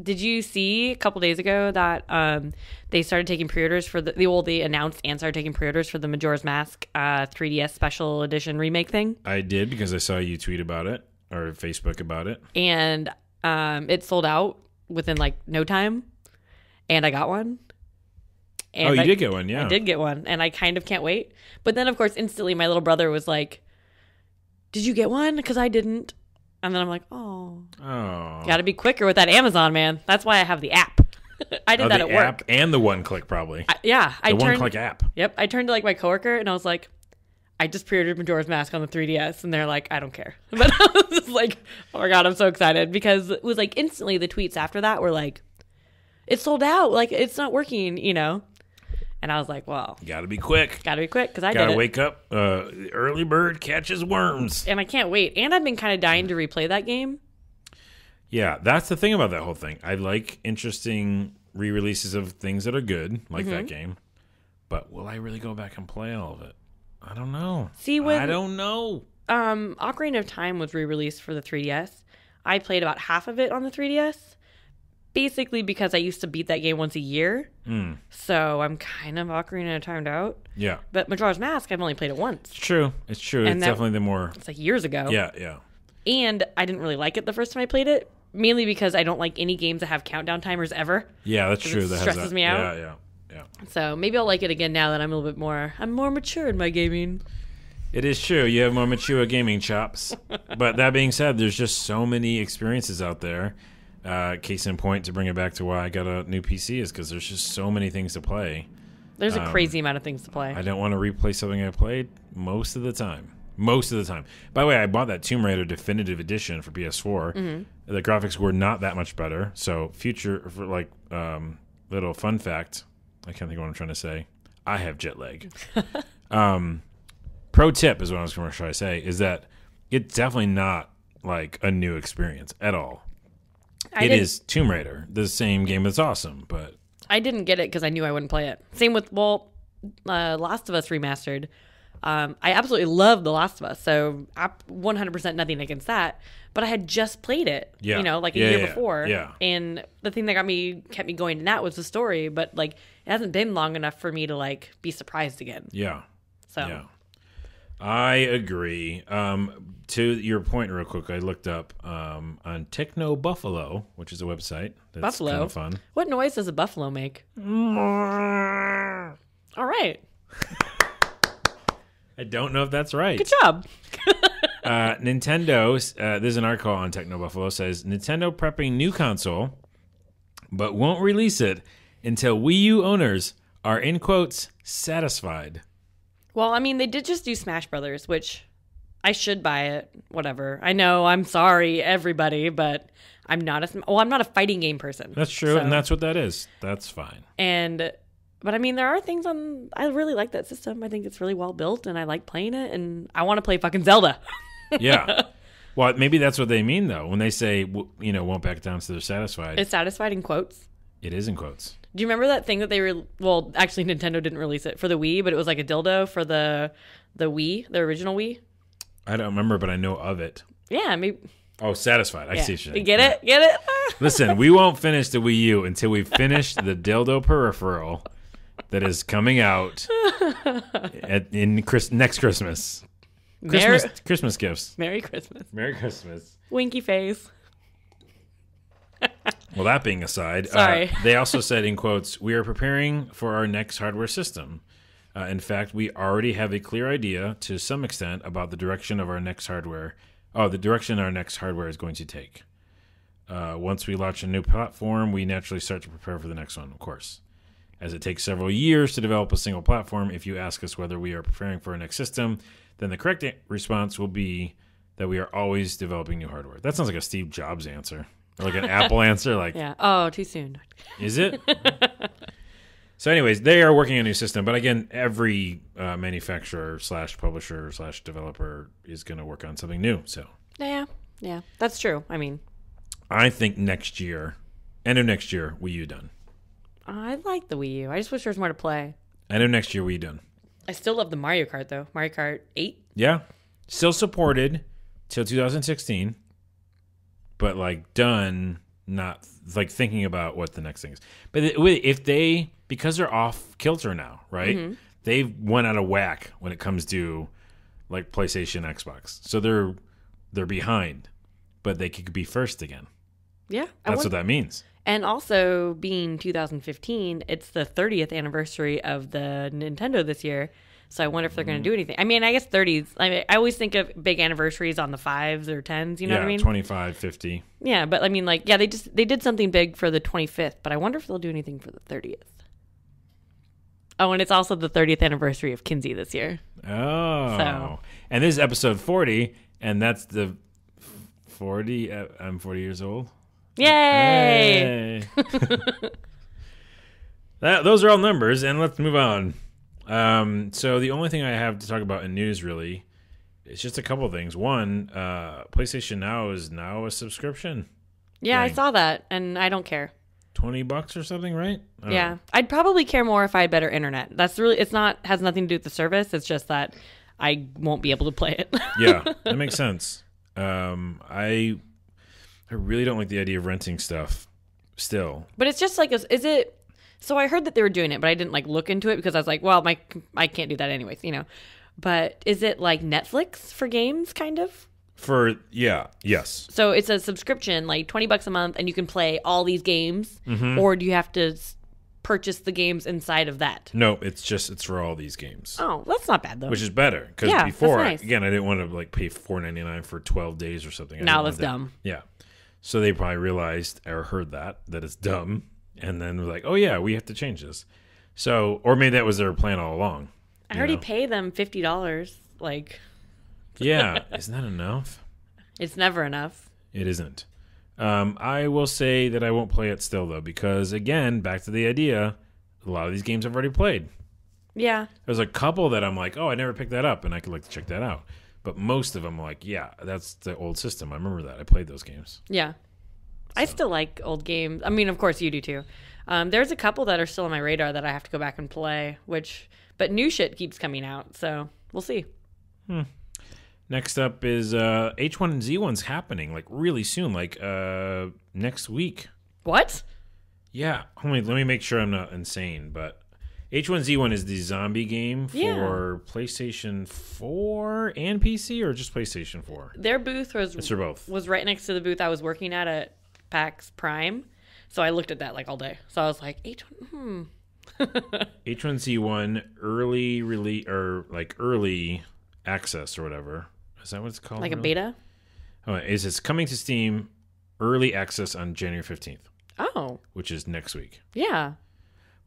did you see a couple days ago that they started taking pre-orders for they announced and started taking pre-orders for the Majora's Mask 3DS Special Edition remake thing? I did because I saw you tweet about it or Facebook about it. And it sold out within like no time. And I got one. And you did get one, yeah. I did get one, and I kind of can't wait. But then, of course, instantly my little brother was like, did you get one? Because I didn't. And then I'm like, oh. Got to be quicker with that Amazon, man. That's why I have the app. I did that at work. App and the one-click, probably. The one-click app. Yep. I turned to like my coworker, and I was like, I just pre-ordered Majora's Mask on the 3DS, and they're like, I don't care. But I was just like, oh my God, I'm so excited. Because it was like instantly the tweets after that were like, it's sold out. Like, it's not working, you know? And I was like, well. You got to be quick. Got to be quick, because I did it. Got to wake up. Early bird catches worms. And I can't wait. And I've been kind of dying to replay that game. Yeah, that's the thing about that whole thing. I like interesting re-releases of things that are good, like that game. But will I really go back and play all of it? I don't know. I don't know. Ocarina of Time was re-released for the 3DS. I played about half of it on the 3DS. Basically because I used to beat that game once a year. So I'm kind of Ocarina of Timed out. Yeah. But Majora's Mask, I've only played it once. It's true. And it's definitely the more... It's like years ago. Yeah. And I didn't really like it the first time I played it. Mainly because I don't like any games that have countdown timers ever. Yeah, that's true. That stresses me out. Yeah. So maybe I'll like it again now that I'm a little bit more... I'm more mature in my gaming. It is true. You have more mature gaming chops. But that being said, there's just so many experiences out there. Case in point, to bring it back to why I got a new PC, is because there's just so many things to play. There's a crazy amount of things to play. I don't want to replay something I played most of the time. By the way, I bought that Tomb Raider Definitive Edition for PS4. The graphics were not that much better. So little fun fact, I can't think of what I'm trying to say. I have jet lag. Pro tip is what I was going to try to say, is that it's definitely not like a new experience at all. It is Tomb Raider, the same game that's awesome, but... I didn't get it because I knew I wouldn't play it. Same with, Last of Us Remastered. I absolutely love The Last of Us, so 100% nothing against that. But I had just played it, like a year before. Yeah. And the thing that kept me going in that was the story. But like, it hasn't been long enough for me to like be surprised again. Yeah. So. Yeah. I agree. To your point, real quick, I looked up on Techno Buffalo, which is a website that's kind of fun. What noise does a buffalo make? All right. I don't know if that's right. Good job. Nintendo, there's an article on Techno Buffalo, says Nintendo prepping new console, but won't release it until Wii U owners are, in quotes, satisfied. Well, I mean, they did just do Smash Brothers, which I should buy it. Whatever. I know. I'm sorry, everybody, but I'm not a fighting game person. That's true, and that's what that is. That's fine. But I mean, there are things I really like that system. I think it's really well built, and I like playing it, and I want to play fucking Zelda. Yeah. Well, maybe that's what they mean, though, when they say, won't back down so they're satisfied. It's satisfied in quotes. It is in quotes. Do you remember that thing that they were? Well, actually, Nintendo didn't release it for the Wii, but it was like a dildo for the Wii, the original Wii. I don't remember, but I know of it. Yeah, maybe. Oh, satisfied. I see what you're saying. Get it? Get it? Listen, we won't finish the Wii U until we finish the dildo peripheral that is coming out next Christmas. Christmas gifts. Merry Christmas. Merry Christmas. Winky face. Well, that being aside, Sorry. They also said, in quotes, we are preparing for our next hardware system. In fact, we already have a clear idea to some extent about the direction of our next hardware. Oh, the direction our next hardware is going to take. Once we launch a new platform, we naturally start to prepare for the next one, of course. As it takes several years to develop a single platform, if you ask us whether we are preparing for our next system, then the correct response will be that we are always developing new hardware. That sounds like a Steve Jobs answer. Or like an Apple answer. Like, yeah. Oh, too soon. Is it? So anyways, they are working on a new system. But again, every manufacturer / publisher / developer is going to work on something new. So Yeah. That's true. I mean, I think end of next year, Wii U done. I like the Wii U. I just wish there was more to play. End of next year, Wii U done. I still love the Mario Kart, though. Mario Kart 8. Yeah. Still supported till 2016. But like done, not like thinking about what the next thing is. But if because they're off kilter now, right? Mm-hmm. They went out of whack when it comes to like PlayStation, Xbox. So they're behind, but they could be first again. Yeah. That's what that means. And also being 2015, it's the 30th anniversary of the Nintendo this year. So I wonder if they're going to do anything. I mean, I guess 30s. I always think of big anniversaries on the 5s or 10s. You know what I mean? 25, 50. Yeah, but I mean, like, yeah, they did something big for the 25th. But I wonder if they'll do anything for the 30th. Oh, and it's also the 30th anniversary of Kinsey this year. Oh. And this is episode 40, and that's the 40. I'm 40 years old. Yay! Those are all numbers, and let's move on. So the only thing I have to talk about in news, really, it's just a couple of things. One, PlayStation Now is now a subscription. Yeah, I saw that, and I don't care. $20 or something, right? Yeah, I'd probably care more if I had better internet. Has nothing to do with the service. It's just that I won't be able to play it. Yeah, that makes sense. I really don't like the idea of renting stuff still. But it's just like, is it? So I heard that they were doing it, but I didn't like look into it because I was like, well, I can't do that anyways, you know. But is it like Netflix for games, kind of? Yes. So it's a subscription, like $20 a month, and you can play all these games, or do you have to purchase the games inside of that? No, it's for all these games. Oh, that's not bad though. Which is better because before, nice. Again, I didn't want to like pay $4.99 for 12 days or something. No, that's dumb. Yeah. So they probably realized or heard that it's dumb. And then was like, oh, yeah, we have to change this. So, or maybe that was their plan all along. I already pay them $50. Like, yeah. Isn't that enough? It's never enough. It isn't. I will say that I won't play it still, though, because, again, back to the idea, a lot of these games I've already played. Yeah. There's a couple that I'm like, oh, I never picked that up, and I could like to check that out. But most of them, like, yeah, that's the old system. I remember that. I played those games. Yeah. I still like old games. I mean, of course you do too. There's a couple that are still on my radar that I have to go back and play, but new shit keeps coming out. So we'll see. Next up is H1Z1's happening like really soon, like next week. What? Yeah, let me make sure I'm not insane, but H1Z1 is the zombie game for PlayStation 4 and PC, or just PlayStation 4? Their booth It's for both. was right next to the booth I was working at PAX Prime, so I looked at that like all day. So I was like, H1Z1 early release, or like early access or whatever. Is that what it's called? Like a beta? Oh, it's coming to Steam early access on January 15th. Oh. Which is next week. Yeah.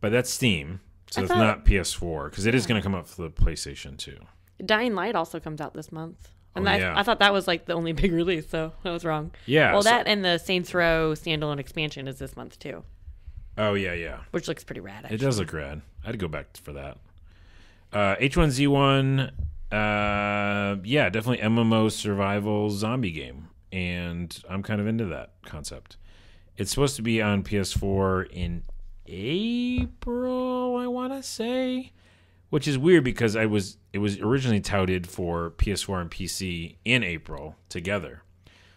But that's Steam, so it's not PS4, because it is going to come up for the PlayStation 2. Dying Light also comes out this month. And yeah. I thought that was like the only big release, so I was wrong. Yeah. Well, that and the Saints Row standalone expansion is this month too. Oh, yeah. Which looks pretty rad, actually. It does look rad. I'd go back for that. H1Z1, definitely MMO survival zombie game. And I'm kind of into that concept. It's supposed to be on PS4 in April, I want to say. Which is weird because it was originally touted for PS4 and PC in April together.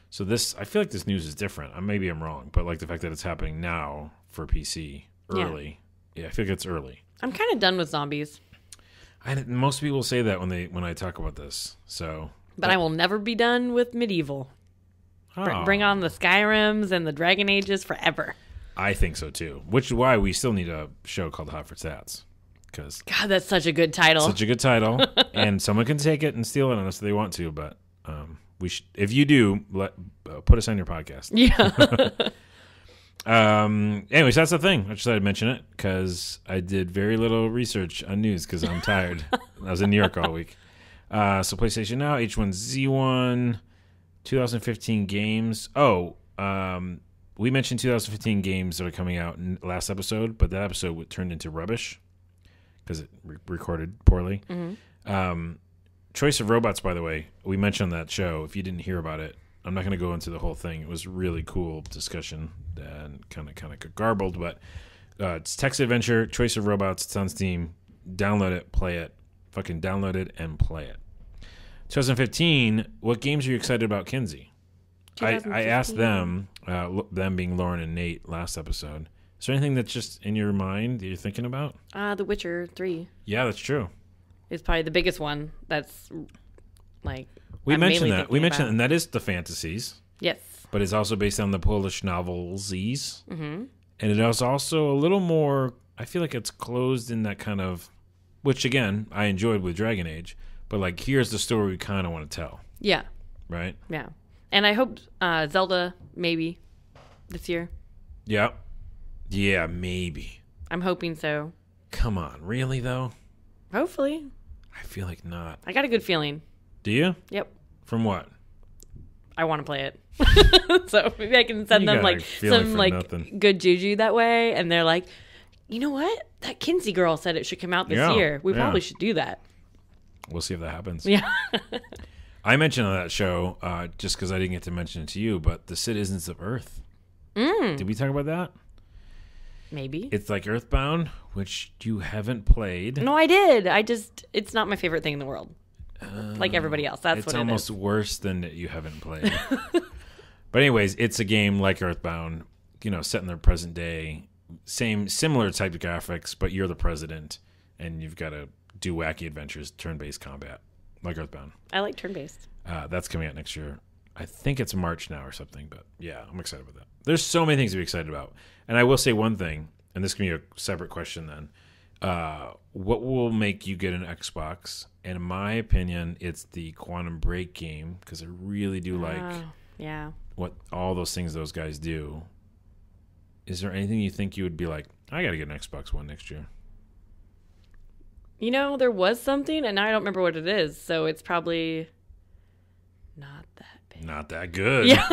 So I feel like this news is different. Maybe I'm wrong, but like the fact that it's happening now for PC early. Yeah, I feel like it's early. I'm kind of done with zombies. Most people say that when I talk about this. So, but I will never be done with medieval. Oh. Bring on the Skyrims and the Dragon Ages forever. I think so too. Which is why we still need a show called Hot for Stats. Because God, that's such a good title. Such a good title, and someone can take it and steal it on us if they want to. But we should. If you do, put us on your podcast. Yeah. Anyways, that's the thing. I just thought I'd mention it because I did very little research on news because I'm tired. I was in New York all week. So PlayStation Now, H1Z1, 2015 games. We mentioned 2015 games that are coming out in the last episode, but that episode turned into rubbish because it recorded poorly. Mm-hmm. Choice of Robots, by the way, we mentioned on that show. If you didn't hear about it, I'm not going to go into the whole thing. It was a really cool discussion and kind of garbled, but it's text adventure, Choice of Robots. It's on Steam. Download it, play it. Fucking download it and play it. 2015, what games are you excited about, Kinsey? I asked them being Lauren and Nate last episode, is there anything that's just in your mind that you're thinking about? The Witcher 3. Yeah, that's true. It's probably the biggest one that's like... We mentioned that, and that is the fantasies. Yes. But it's also based on the Polish novelsies. Mm-hmm. And it is also a little more, I feel like it's closed in that kind of, which again, I enjoyed with Dragon Age, but like here's the story we kind of want to tell. Yeah. Right? Yeah. And I hope Zelda, maybe, this year. Yeah. Yeah, maybe. I'm hoping so. Come on, really though? Hopefully. I feel like not. I got a good feeling. Do you? Yep. From what? I want to play it. So maybe I can send them like some like good juju that way. And they're like, you know what? That Kinsey girl said it should come out this year. We probably should do that. We'll see if that happens. Yeah. I mentioned on that show, just because I didn't get to mention it to you, but the Citizens of Earth. Did we talk about that? Maybe. It's like Earthbound, which you haven't played. No, I did. It's not my favorite thing in the world. Like everybody else. That's what it is. It's almost worse than that you haven't played. But anyways, it's a game like Earthbound, set in the present day. Similar type of graphics, but you're the president, and you've got to do wacky adventures, turn-based combat, like Earthbound. I like turn-based. That's coming out next year. I think it's March now or something, but yeah, I'm excited about that. There's so many things to be excited about. And I will say one thing, and this can be a separate question then. What will make you get an Xbox? And in my opinion, it's the Quantum Break game, because I really do like what all those things those guys do. Is there anything you think you would be like, I got to get an Xbox One next year? There was something, and now I don't remember what it is, so it's probably not that big. Not that good. Yeah.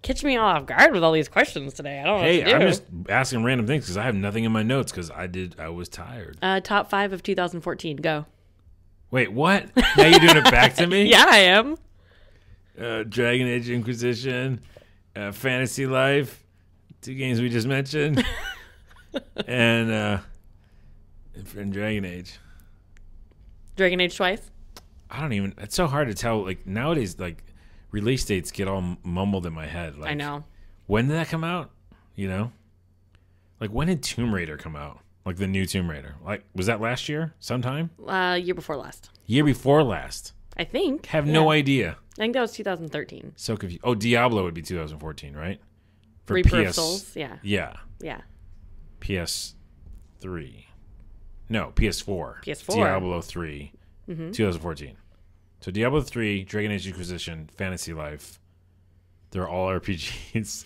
Catch me off guard with all these questions today. I don't know what to do. I'm just asking random things because I have nothing in my notes because I was tired. Top 5 of 2014. Go. Wait, what? Now you're doing it back to me? Yeah, I am. Dragon Age Inquisition, Fantasy Life, 2 games we just mentioned, and Dragon Age. Dragon Age twice? I don't even. It's so hard to tell. Like nowadays, like release dates get all mumbled in my head. Like, I know. When did that come out? You know, like when did Tomb Raider come out? Like the new Tomb Raider. Like was that last year? Sometime? Year before last. Year before last. I think. Have no idea. I think that was 2013. So confused. Oh, Diablo would be 2014, right? For Reaper of Souls. Yeah. Yeah. Yeah. PS3. No, PS4. PS4. Diablo 3. 2014. So Diablo 3, Dragon Age Inquisition, Fantasy Life. They're all RPGs.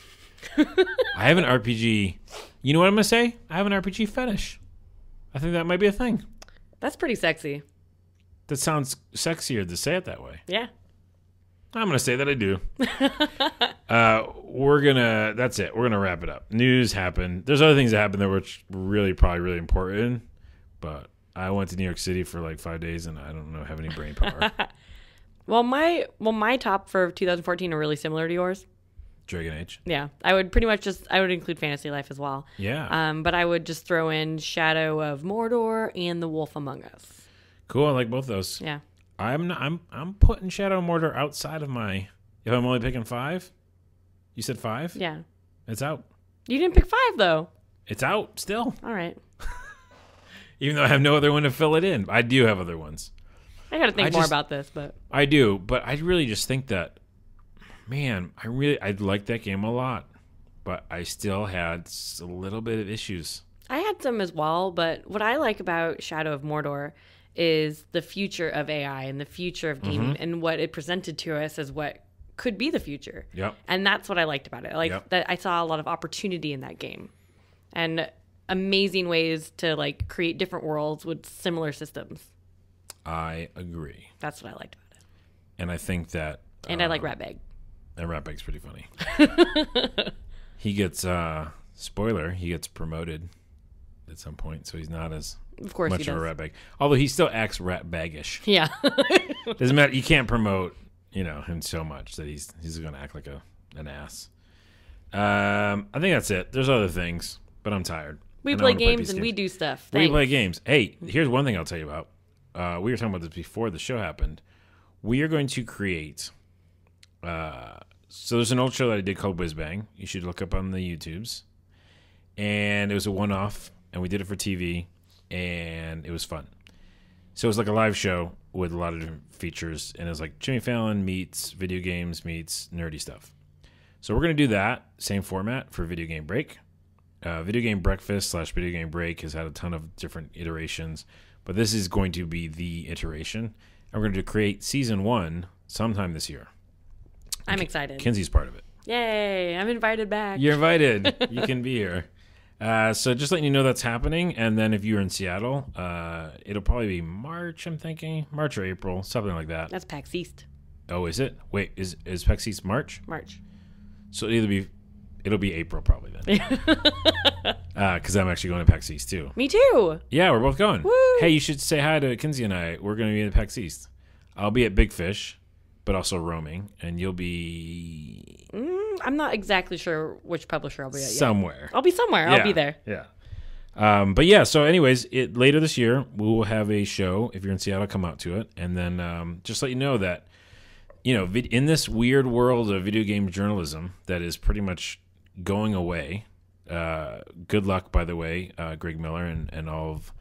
I have an RPG. You know what I'm going to say? I have an RPG fetish. I think that might be a thing. That's pretty sexy. That sounds sexier to say it that way. Yeah. I'm going to say that I do. That's it. We're going to wrap it up. News happened. There's other things that happened that were probably really important. But I went to New York City for like 5 days and I don't have any brain power. Well, my top for 2014 are really similar to yours. Dragon Age. Yeah. I would pretty much I would include Fantasy Life as well. Yeah. But I would just throw in Shadow of Mordor and The Wolf Among Us. Cool. I like both those. Yeah. I'm putting Shadow of Mordor outside of my. If I'm only picking 5, you said 5. Yeah. It's out. You didn't pick 5 though. It's out still. All right. Even though I have no other one to fill it in, I do have other ones. I got to think more about this, but I do. But I really just think that, man, I like that game a lot, but I still had a little bit of issues. I had some as well. But what I like about Shadow of Mordor is the future of AI and the future of gaming and what it presented to us as what could be the future. Yep. And that's what I liked about it. That I saw a lot of opportunity in that game and amazing ways to like create different worlds with similar systems. I agree. That's what I liked about it. And I think that... And I like Ratbag. And Ratbag's pretty funny. He gets... spoiler, he gets promoted at some point, so he's not as... Of course much he does. of a ratbag. Although he still acts ratbaggish. Yeah. Doesn't matter. You can't promote, him so much that he's going to act like an ass. I think that's it. There's other things, but I'm tired. We play games and we do stuff. We play games. Hey, here's one thing I'll tell you about. We were talking about this before the show happened. We are going to create... so there's an old show that I did called Whiz Bang. You should look up on the YouTubes. And it was a one-off, and we did it for TV. And it was fun. So it was like a live show with a lot of different features. And it was like Jimmy Fallon meets video games meets nerdy stuff. So we're going to do that same format for Video Game Break. Video Game Breakfast / Video Game Break has had a ton of different iterations. But this is going to be the iteration. And we're going to create season 1 sometime this year. I'm excited. Kinsey's part of it. Yay. I'm invited back. You're invited. You can be here. So just letting you know that's happening. And then if you're in Seattle, it'll probably be March, I'm thinking. March or April, something like that. That's PAX East. Oh, is it? Wait, is PAX East March? March. So it'll be April probably then. Because I'm actually going to PAX East too. Me too. Yeah, we're both going. Woo. Hey, you should say hi to Kinsey and I. We're going to be in PAX East. I'll be at Big Fish, but also roaming. And you'll be... I'm not exactly sure which publisher I'll be at yet. Somewhere. I'll be somewhere. Yeah, I'll be there. Yeah. But yeah, so anyways, later this year, we will have a show. If you're in Seattle, come out to it. And then just let you know that, in this weird world of video game journalism that is pretty much going away, good luck, by the way, Greg Miller and all of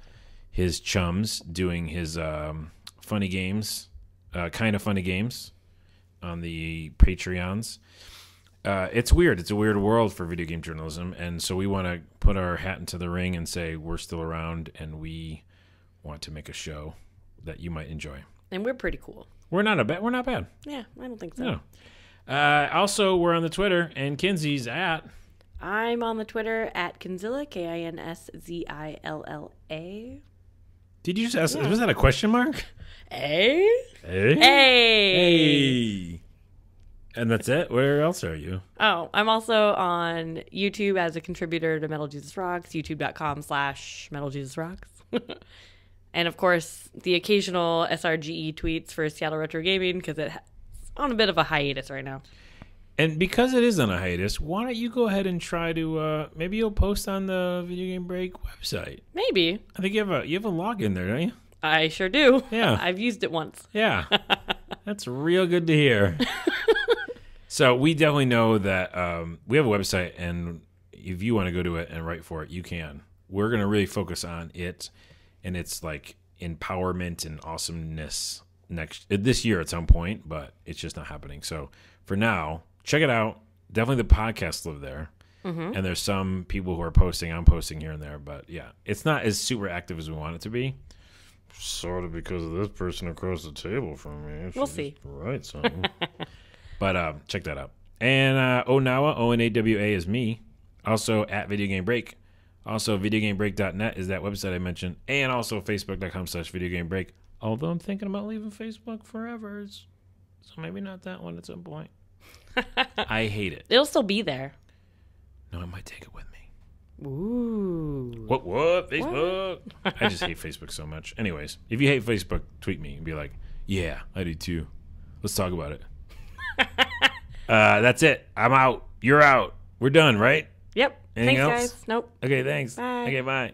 his chums doing his funny games, kind of funny games on the Patreons. It's weird. It's a weird world for video game journalism, and so we want to put our hat into the ring and say we're still around, and we want to make a show that you might enjoy. And we're pretty cool. We're not bad. Yeah, I don't think so. No. Also, we're on the Twitter, and Kinsey's at... I'm on the Twitter at Kinzilla, Kinszilla. Did you just ask? Yeah. Was that a question mark? Hey. And that's it? Where else are you? Oh, I'm also on YouTube as a contributor to Metal Jesus Rocks, youtube.com/Metal Jesus Rocks. And of course, the occasional SRGE tweets for Seattle Retro Gaming because it's on a bit of a hiatus right now. And because it is on a hiatus, why don't you go ahead and try to maybe you'll post on the Video Game Break website? Maybe. I think you have a login there, don't you? I sure do. Yeah. I've used it once. Yeah. That's real good to hear. So we definitely know that we have a website, and if you want to go to it and write for it, you can. We're going to really focus on it and its like empowerment and awesomeness this year at some point, but it's just not happening. So for now, check it out. Definitely the podcasts live there. Mm-hmm. And there's some people who are posting. I'm posting here and there, but yeah, it's not as super active as we want it to be. Sort of because of this person across the table from me. We'll see. Right, something. But check that out. And Onawa, O-N-A-W-A is me. Also at Video Game Break. Also videogamebreak.net is that website I mentioned. And also facebook.com/videogamebreak. Although I'm thinking about leaving Facebook forever. So maybe not that one at some point. I hate it. It'll still be there. No, I might take it with me. Ooh. What? Facebook? What? I just hate Facebook so much. Anyways, if you hate Facebook, tweet me and be like, yeah, I do too. Let's talk about it. That's it. I'm out. You're out. We're done, right? Yep. Anything Thanks, else? guys. Nope. Okay, thanks. Bye. Okay, bye.